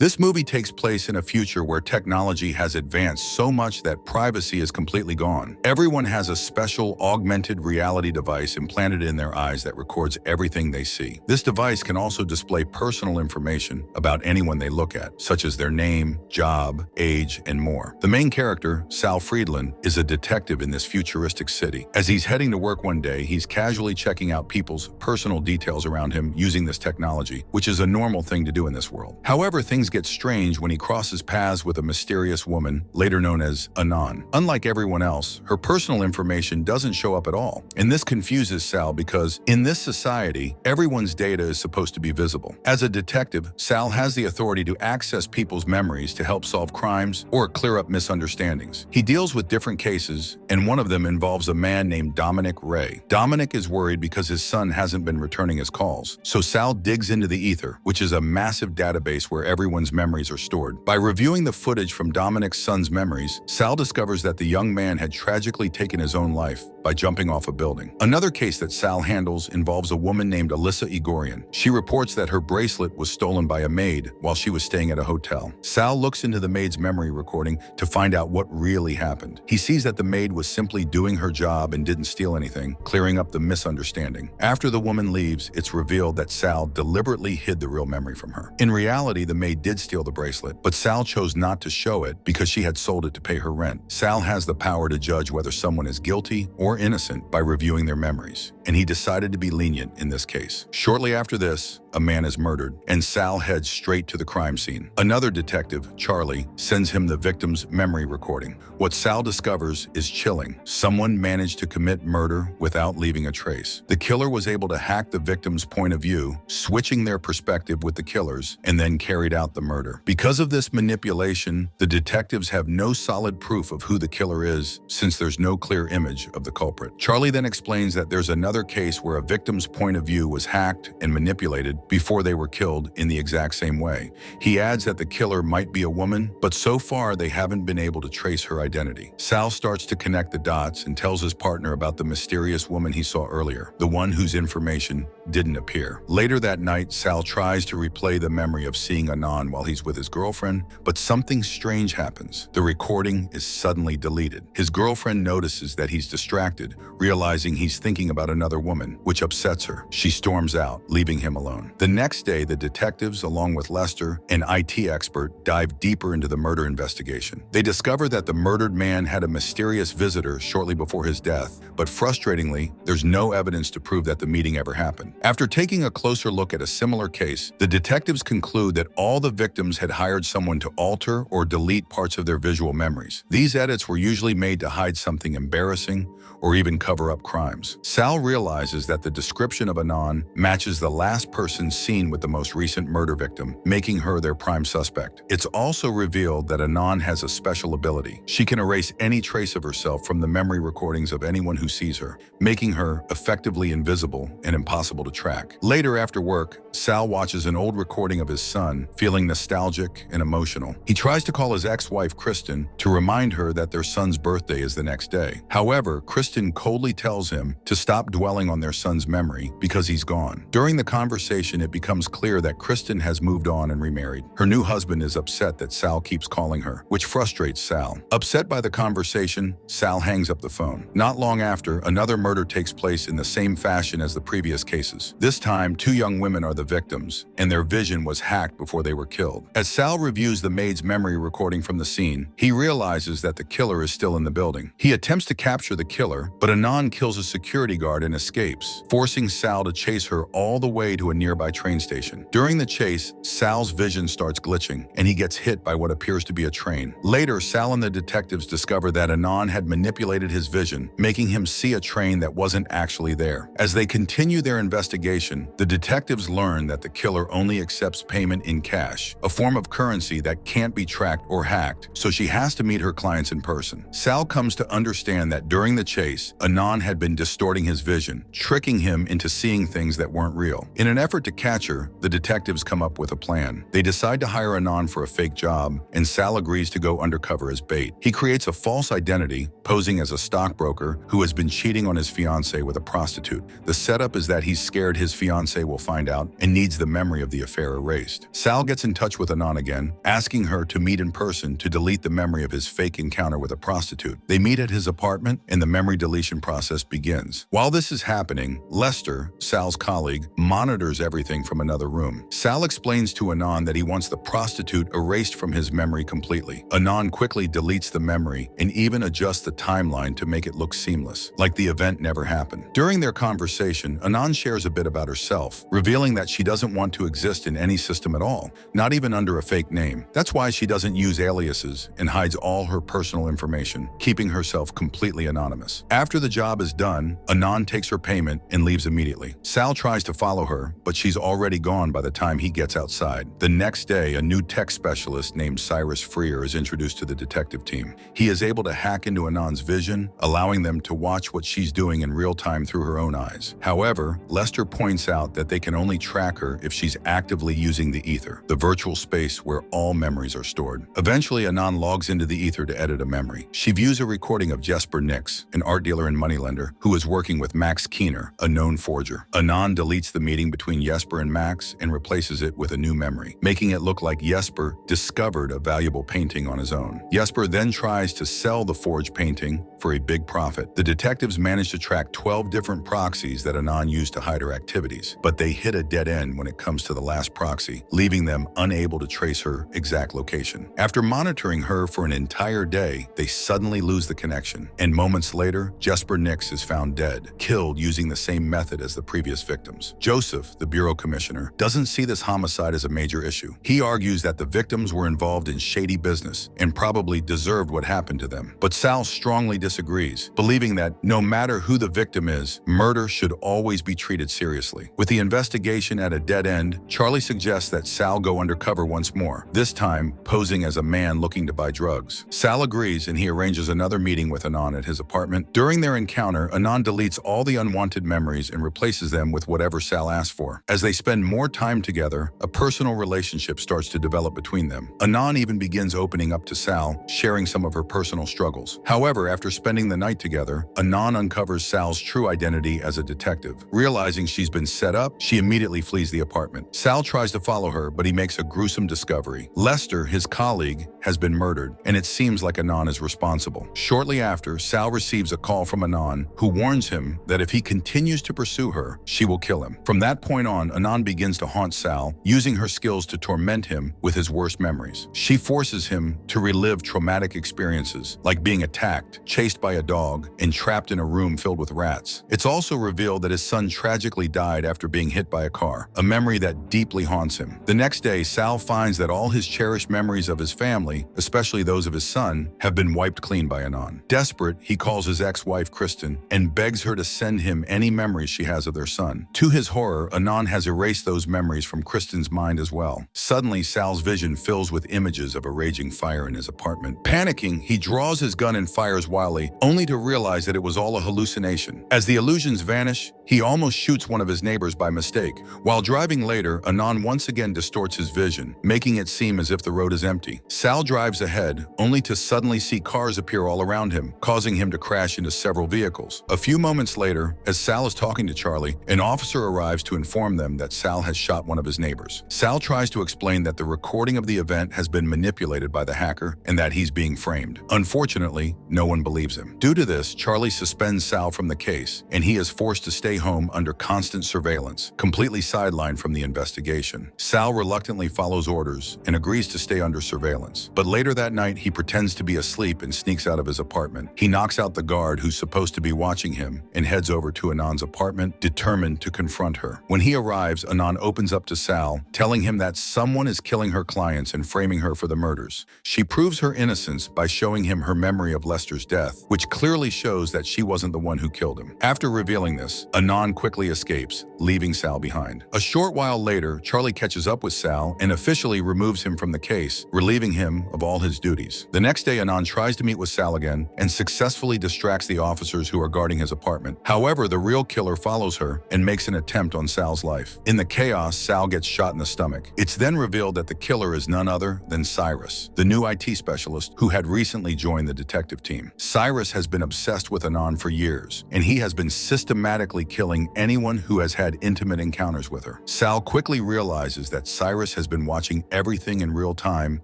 This movie takes place in a future where technology has advanced so much that privacy is completely gone. Everyone has a special augmented reality device implanted in their eyes that records everything they see. This device can also display personal information about anyone they look at, such as their name, job, age, and more. The main character, Sal Friedland, is a detective in this futuristic city. As he's heading to work one day, he's casually checking out people's personal details around him using this technology, which is a normal thing to do in this world. However, things get strange when he crosses paths with a mysterious woman, later known as Anon. Unlike everyone else, her personal information doesn't show up at all. And this confuses Sal because, in this society, everyone's data is supposed to be visible. As a detective, Sal has the authority to access people's memories to help solve crimes or clear up misunderstandings. He deals with different cases, and one of them involves a man named Dominic Ray. Dominic is worried because his son hasn't been returning his calls. So Sal digs into the ether, which is a massive database where everyone's memories are stored. By reviewing the footage from Dominic's son's memories, Sal discovers that the young man had tragically taken his own life by jumping off a building. Another case that Sal handles involves a woman named Alyssa Igorian. She reports that her bracelet was stolen by a maid while she was staying at a hotel. Sal looks into the maid's memory recording to find out what really happened. He sees that the maid was simply doing her job and didn't steal anything, clearing up the misunderstanding. After the woman leaves, it's revealed that Sal deliberately hid the real memory from her. In reality, the maid did steal the bracelet, but Sal chose not to show it because she had sold it to pay her rent. Sal has the power to judge whether someone is guilty or innocent by reviewing their memories, and he decided to be lenient in this case. Shortly after this, a man is murdered, and Sal heads straight to the crime scene. Another detective, Charlie, sends him the victim's memory recording. What Sal discovers is chilling. Someone managed to commit murder without leaving a trace. The killer was able to hack the victim's point of view, switching their perspective with the killer's, and then carried out the murder. Because of this manipulation, the detectives have no solid proof of who the killer is, since there's no clear image of the culprit. Charlie then explains that there's another case where a victim's point of view was hacked and manipulated before they were killed in the exact same way. He adds that the killer might be a woman, but so far they haven't been able to trace her identity. Sal starts to connect the dots and tells his partner about the mysterious woman he saw earlier, the one whose information didn't appear. Later that night, Sal tries to replay the memory of seeing Anon while he's with his girlfriend, but something strange happens. The recording is suddenly deleted. His girlfriend notices that he's distracted, realizing he's thinking about another woman, which upsets her. She storms out, leaving him alone. The next day, the detectives, along with Lester, an IT expert, dive deeper into the murder investigation. They discover that the murdered man had a mysterious visitor shortly before his death, but frustratingly, there's no evidence to prove that the meeting ever happened. After taking a closer look at a similar case, the detectives conclude that all the victims had hired someone to alter or delete parts of their visual memories. These edits were usually made to hide something embarrassing or even cover up crimes. Sal realizes that the description of Anon matches the last person seen with the most recent murder victim, making her their prime suspect. It's also revealed that Anon has a special ability. She can erase any trace of herself from the memory recordings of anyone who sees her, making her effectively invisible and impossible to track. Later after work, Sal watches an old recording of his son, feeling nostalgic and emotional. He tries to call his ex-wife Kristen to remind her that their son's birthday is the next day. However, Kristen coldly tells him to stop dwelling on their son's memory because he's gone. During the conversation, it becomes clear that Kristen has moved on and remarried. Her new husband is upset that Sal keeps calling her, which frustrates Sal. Upset by the conversation, Sal hangs up the phone. Not long after, another murder takes place in the same fashion as the previous cases. This time, two young women are the victims, and their vision was hacked before they were killed. As Sal reviews the maid's memory recording from the scene, he realizes that the killer is still in the building. He attempts to capture the killer, but Anon kills a security guard and escapes, forcing Sal to chase her all the way to a nearby train station. During the chase, Sal's vision starts glitching, and he gets hit by what appears to be a train. Later, Sal and the detectives discover that Anon had manipulated his vision, making him see a train that wasn't actually there. As they continue their investigation, the detectives learn that the killer only accepts payment in cash, a form of currency that can't be tracked or hacked, so she has to meet her clients in person. Sal comes to understand that during the chase, Anon had been distorting his vision vision, tricking him into seeing things that weren't real. In an effort to catch her, the detectives come up with a plan. They decide to hire Anon for a fake job, and Sal agrees to go undercover as bait. He creates a false identity, posing as a stockbroker who has been cheating on his fiancée with a prostitute. The setup is that he's scared his fiancée will find out and needs the memory of the affair erased. Sal gets in touch with Anon again, asking her to meet in person to delete the memory of his fake encounter with a prostitute. They meet at his apartment, and the memory deletion process begins. While this is happening, Lester, Sal's colleague, monitors everything from another room. Sal explains to Anon that he wants the prostitute erased from his memory completely. Anon quickly deletes the memory and even adjusts the timeline to make it look seamless, like the event never happened. During their conversation, Anon shares a bit about herself, revealing that she doesn't want to exist in any system at all, not even under a fake name. That's why she doesn't use aliases and hides all her personal information, keeping herself completely anonymous. After the job is done, Anon takes her payment and leaves immediately. Sal tries to follow her, but she's already gone by the time he gets outside. The next day, a new tech specialist named Cyrus Freer is introduced to the detective team. He is able to hack into Anon's vision, allowing them to watch what she's doing in real time through her own eyes. However, Lester points out that they can only track her if she's actively using the ether, the virtual space where all memories are stored. Eventually, Anon logs into the ether to edit a memory. She views a recording of Jesper Nix, an art dealer and moneylender, who is working with Max Keener, a known forger. Anon deletes the meeting between Jesper and Max and replaces it with a new memory, making it look like Jesper discovered a valuable painting on his own. Jesper then tries to sell the forged painting for a big profit. The detectives manage to track 12 different proxies that Anon used to hide her activities, but they hit a dead end when it comes to the last proxy, leaving them unable to trace her exact location. After monitoring her for an entire day, they suddenly lose the connection, and moments later, Jesper Nix is found dead, killed using the same method as the previous victims. Joseph, the bureau commissioner, doesn't see this homicide as a major issue. He argues that the victims were involved in shady business and probably deserved what happened to them. But Sal strongly disagrees, believing that no matter who the victim is, murder should always be treated seriously. With the investigation at a dead end, Charlie suggests that Sal go undercover once more, this time posing as a man looking to buy drugs. Sal agrees, and he arranges another meeting with Anon at his apartment. During their encounter, Anon deletes all the unwanted memories and replaces them with whatever Sal asked for. As they spend more time together, a personal relationship starts to develop between them. Anon even begins opening up to Sal, sharing some of her personal struggles. However, after spending the night together, Anon uncovers Sal's true identity as a detective. Realizing she's been set up, she immediately flees the apartment. Sal tries to follow her, but he makes a gruesome discovery. Lester, his colleague, has been murdered, and it seems like Anon is responsible. Shortly after, Sal receives a call from Anon, who warns him that if he continues to pursue her, she will kill him. From that point on, Anon begins to haunt Sal, using her skills to torment him with his worst memories. She forces him to relive traumatic experiences, like being attacked, chased by a dog, and trapped in a room filled with rats. It's also revealed that his son tragically died after being hit by a car, a memory that deeply haunts him. The next day, Sal finds that all his cherished memories of his family, especially those of his son, have been wiped clean by Anon. Desperate, he calls his ex-wife Kristen and begs her to send him any memories she has of their son. To his horror, Anon has erased those memories from Kristen's mind as well. Suddenly, Sal's vision fills with images of a raging fire in his apartment. Panicking, he draws his gun and fires wildly, only to realize that it was all a hallucination. As the illusions vanish, he almost shoots one of his neighbors by mistake. While driving later, Anon once again distorts his vision, making it seem as if the road is empty. Sal drives ahead, only to suddenly see cars appear all around him, causing him to crash into several vehicles. A few moments later, as Sal is talking to Charlie, an officer arrives to inform them that Sal has shot one of his neighbors. Sal tries to explain that the recording of the event has been manipulated by the hacker and that he's being framed. Unfortunately, no one believes him. Due to this, Charlie suspends Sal from the case, and he is forced to stay home under constant surveillance, completely sidelined from the investigation. Sal reluctantly follows orders and agrees to stay under surveillance. But later that night, he pretends to be asleep and sneaks out of his apartment. He knocks out the guard who's supposed to be watching him and heads over to Anon's apartment, determined to confront her. When he arrives, Anon opens up to Sal, telling him that someone is killing her clients and framing her for the murders. She proves her innocence by showing him her memory of Lester's death, which clearly shows that she wasn't the one who killed him. After revealing this, Anon Anon quickly escapes, leaving Sal behind. A short while later, Charlie catches up with Sal and officially removes him from the case, relieving him of all his duties. The next day, Anon tries to meet with Sal again and successfully distracts the officers who are guarding his apartment. However, the real killer follows her and makes an attempt on Sal's life. In the chaos, Sal gets shot in the stomach. It's then revealed that the killer is none other than Cyrus, the new IT specialist who had recently joined the detective team. Cyrus has been obsessed with Anon for years, and he has been systematically killing anyone who has had intimate encounters with her. Sal quickly realizes that Cyrus has been watching everything in real time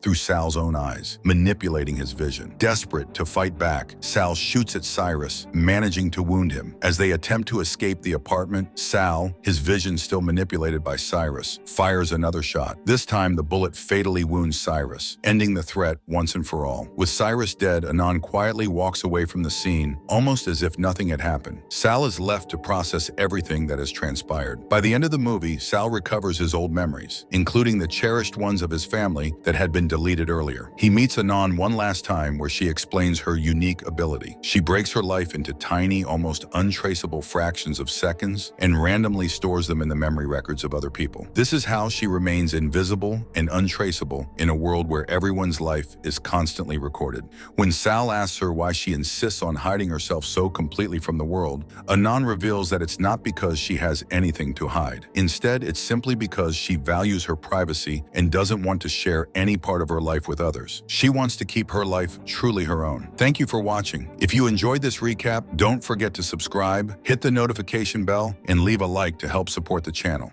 through Sal's own eyes, manipulating his vision. Desperate to fight back, Sal shoots at Cyrus, managing to wound him. As they attempt to escape the apartment, Sal, his vision still manipulated by Cyrus, fires another shot. This time, the bullet fatally wounds Cyrus, ending the threat once and for all. With Cyrus dead, Anon quietly walks away from the scene, almost as if nothing had happened. Sal is left to process everything that has transpired. By the end of the movie, Sal recovers his old memories, including the cherished ones of his family that had been deleted earlier. He meets Anon one last time where she explains her unique ability. She breaks her life into tiny, almost untraceable fractions of seconds and randomly stores them in the memory records of other people. This is how she remains invisible and untraceable in a world where everyone's life is constantly recorded. When Sal asks her why she insists on hiding herself so completely from the world, Anon reveals that it's not because she has anything to hide. Instead, it's simply because she values her privacy and doesn't want to share any part of her life with others. She wants to keep her life truly her own. Thank you for watching. If you enjoyed this recap, don't forget to subscribe, hit the notification bell, and leave a like to help support the channel.